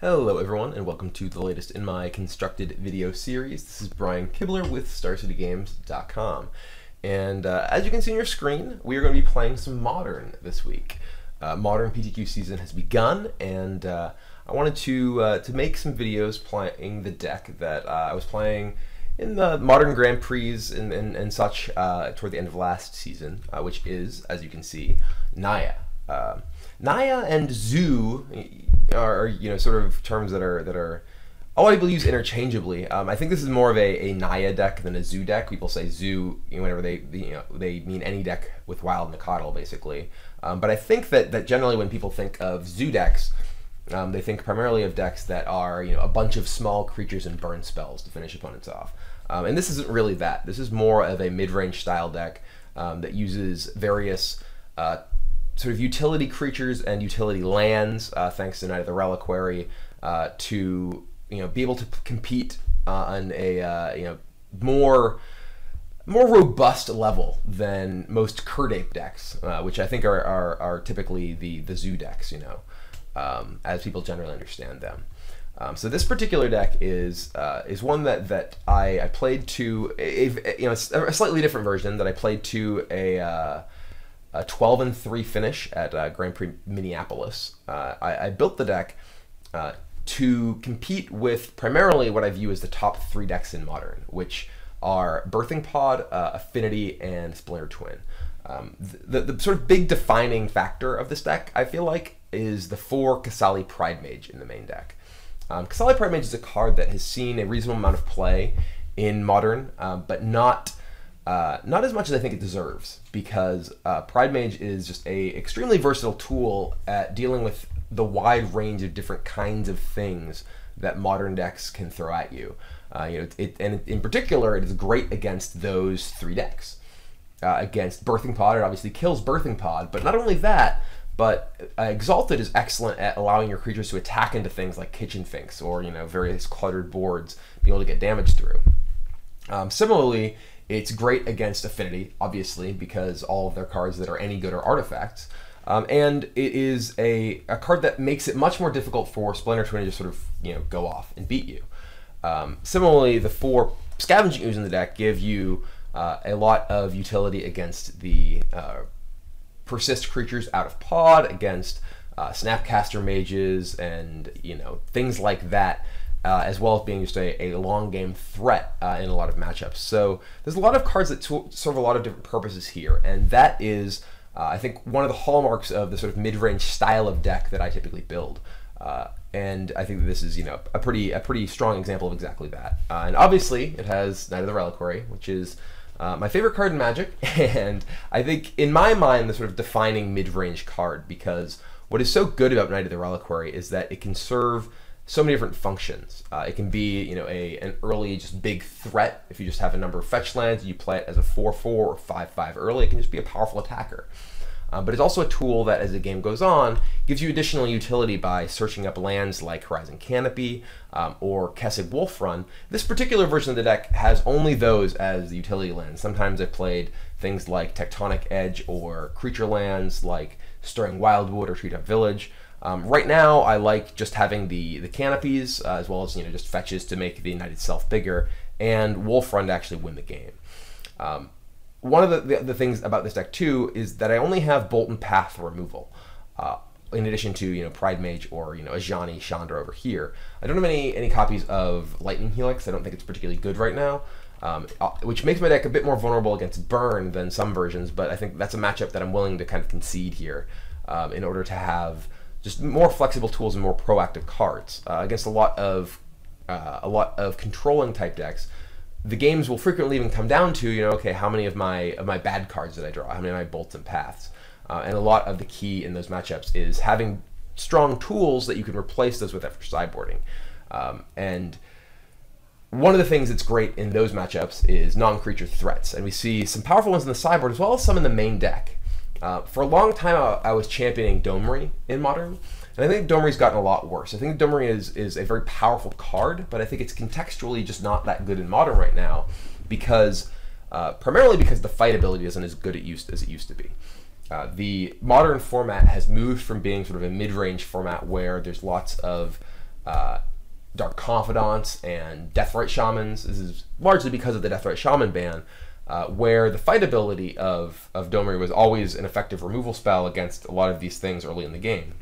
Hello everyone, and welcome to the latest in my constructed video series. This is Brian Kibler with StarCityGames.com. And as you can see on your screen, we are going to be playing some Modern this week. Modern PTQ season has begun, and I wanted to make some videos playing the deck that I was playing in the Modern Grand Prix and such toward the end of last season, which is, as you can see, Naya. Naya and Zoo are sort of terms that are a lot of people use interchangeably. I think this is more of a Naya deck than a Zoo deck. People say Zoo whenever they mean any deck with Wild Nacatl, basically. But I think that generally when people think of Zoo decks, they think primarily of decks that are a bunch of small creatures and burn spells to finish opponents off. And this isn't really that. This is more of a mid-range style deck that uses various sort of utility creatures and utility lands, thanks to Naya the Reliquary, to be able to compete on a more robust level than most Kurdape decks, which I think are typically the Zoo decks, as people generally understand them. So this particular deck is one that I played to a slightly different version that I played to a 12-3 finish at Grand Prix Minneapolis. I built the deck to compete with primarily what I view as the top 3 decks in Modern, which are Birthing Pod, Affinity, and Splinter Twin. The sort of big defining factor of this deck, I feel like, is the 4 Qasali Pridemage in the main deck. Qasali Pridemage is a card that has seen a reasonable amount of play in Modern, but not as much as I think it deserves, because Pridemage is just a extremely versatile tool at dealing with the wide range of different kinds of things that Modern decks can throw at you. And in particular, it is great against those 3 decks. Against Birthing Pod, it obviously kills Birthing Pod, but not only that, but Exalted is excellent at allowing your creatures to attack into things like Kitchen Finks or various cluttered boards, being able to get damage through. Similarly, it's great against Affinity, obviously, because all of their cards that are any good are artifacts. And it is a card that makes it much more difficult for Splinter Twin to just sort of go off and beat you. Similarly, the 4 Scavenging Ooze in the deck give you a lot of utility against the Persist creatures out of Pod, against Snapcaster Mages, and things like that. As well as being just a long game threat in a lot of matchups. So there's a lot of cards that serve a lot of different purposes here, and that is, I think, one of the hallmarks of the sort of mid-range style of deck that I typically build. And I think that this is a pretty strong example of exactly that. And obviously, it has Naya the Reliquary, which is my favorite card in Magic, and I think, in my mind, the sort of defining mid-range card, because what is so good about Naya the Reliquary is that it can serve so many different functions. It can be, an early just big threat. If you just have a number of fetch lands, you play it as a 4/4 or 5/5 early. It can just be a powerful attacker. But it's also a tool that, as the game goes on, gives you additional utility by searching up lands like Horizon Canopy or Kessig Wolf Run. This particular version of the deck has only those as the utility lands. Sometimes I played things like Tectonic Edge or creature lands like Stirring Wildwood or Treetop Village. Right now, I like just having the canopies, as well as just fetches to make the knight itself bigger, and Wolf Run to actually win the game. One of the things about this deck too is that I only have Bolt and Path removal, in addition to Pridemage or Ajani Chandra over here. I don't have any copies of Lightning Helix. I don't think it's particularly good right now, which makes my deck a bit more vulnerable against Burn than some versions. But I think that's a matchup that I'm willing to kind of concede here, in order to have just more flexible tools and more proactive cards against a lot of controlling type decks. The games will frequently even come down to okay, how many of my bad cards did I draw? How many of my bolts and paths? And a lot of the key in those matchups is having strong tools that you can replace those with after sideboarding. And one of the things that's great in those matchups is non-creature threats, and we see some powerful ones in the sideboard as well as some in the main deck. For a long time, I was championing Domri in Modern, and I think Domri's gotten a lot worse. I think Domri is a very powerful card, but I think it's contextually just not that good in Modern right now, because primarily because the fight ability isn't as good as it used to be. The Modern format has moved from being sort of a mid-range format where there's lots of Dark Confidants and Deathrite Shamans. This is largely because of the Deathrite Shaman ban, where the fight ability of Domri was always an effective removal spell against a lot of these things early in the game.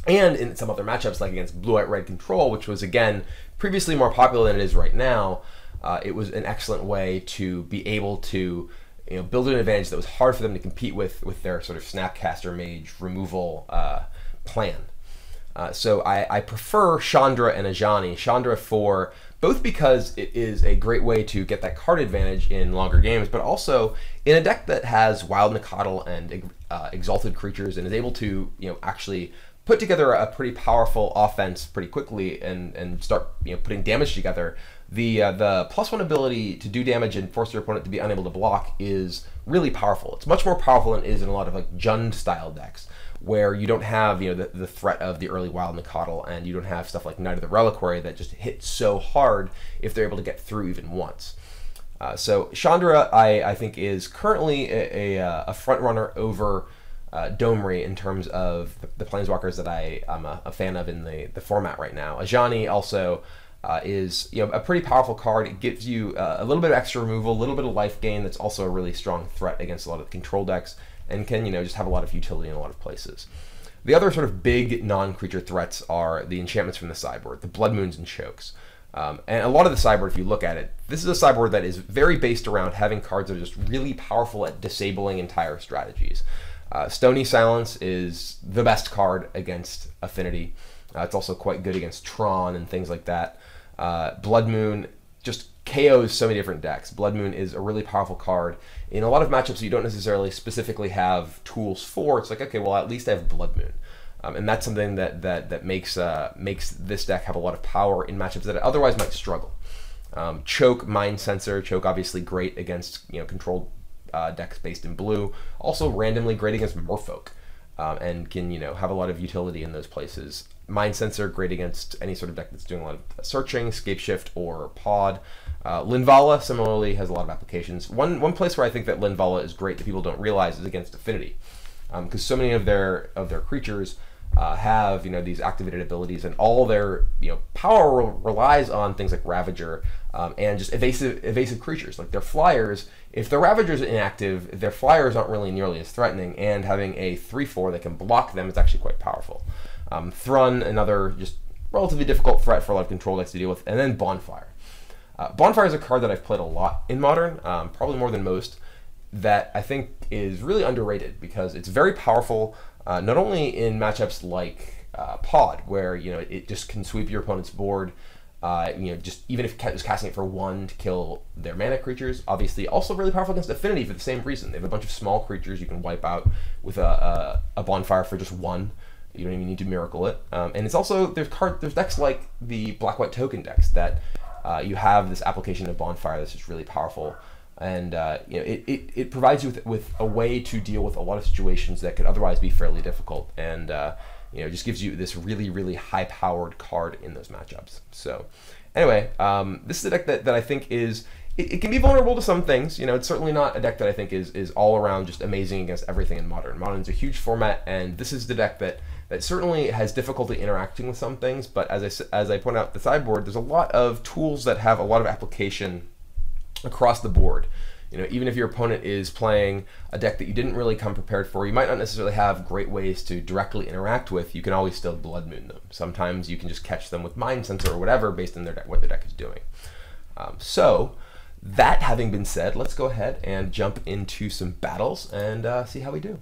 And in some other matchups, like against Blue-White-Red Control, which was, again, previously more popular than it is right now, it was an excellent way to be able to build an advantage that was hard for them to compete with their sort of Snapcaster Mage removal plan. So I prefer Chandra and Ajani. Chandra for both because it is a great way to get that card advantage in longer games, but also in a deck that has Wild Nacatl and Exalted Creatures and is able to actually put together a pretty powerful offense pretty quickly and start putting damage together. The +1 ability to do damage and force your opponent to be unable to block is really powerful. It's much more powerful than it is in a lot of like Jund style decks, where you don't have the threat of the early Wild Nacatl, and you don't have stuff like Knight of the Reliquary that just hits so hard if they're able to get through even once. So Chandra, I think, is currently a front runner over Domri in terms of the Planeswalkers that I'm a fan of in the format right now. Ajani also is a pretty powerful card. It gives you a little bit of extra removal, a little bit of life gain. That's also a really strong threat against a lot of the control decks, and can just have a lot of utility in a lot of places. The other sort of big non-creature threats are the enchantments from the sideboard, the Blood Moons and Chokes. And a lot of the sideboard, if you look at it, this is a sideboard that is very based around having cards that are just really powerful at disabling entire strategies. Stony Silence is the best card against Affinity. It's also quite good against Tron and things like that. Blood Moon just KOs so many different decks. Blood Moon is a really powerful card. In a lot of matchups you don't necessarily specifically have tools for, it's like, okay, well, at least I have Blood Moon. And that's something that makes this deck have a lot of power in matchups that it otherwise might struggle. Choke, Mind Sensor. Choke obviously great against controlled decks based in blue. Also randomly great against Merfolk, and can have a lot of utility in those places. Mind Sensor great against any sort of deck that's doing a lot of searching, Scapeshift, or Pod. Linvala similarly has a lot of applications. One place where I think that Linvala is great that people don't realize is against Affinity, because so many of their creatures have these activated abilities, and all their power relies on things like Ravager and just evasive creatures like their flyers. If their Ravager is inactive, their flyers aren't really nearly as threatening, and having a 3/4 that can block them is actually quite powerful. Thrun, another just relatively difficult threat for a lot of control decks to deal with, and then Bonfire. Bonfire is a card that I've played a lot in Modern, probably more than most, that I think is really underrated because it's very powerful, not only in matchups like Pod, where it just can sweep your opponent's board, just even if just casting it for 1 to kill their mana creatures. Obviously, also really powerful against Affinity for the same reason. They have a bunch of small creatures you can wipe out with a Bonfire for just 1. You don't even need to miracle it. And it's also, there's decks like the Black-White Token decks that you have this application of Bonfire that's just really powerful. And it provides you with a way to deal with a lot of situations that could otherwise be fairly difficult. And just gives you this really, really high-powered card in those matchups. So anyway, this is a deck that I think is, it can be vulnerable to some things. It's certainly not a deck that I think is all around just amazing against everything in Modern. Modern's a huge format, and this is the deck that certainly has difficulty interacting with some things, but as I point out the sideboard, there's a lot of tools that have a lot of application across the board. Even if your opponent is playing a deck that you didn't really come prepared for, you might not necessarily have great ways to directly interact with, you can always still Blood Moon them. Sometimes you can just catch them with Mind Sensor or whatever based on what their deck is doing. So that having been said, let's go ahead and jump into some battles and see how we do.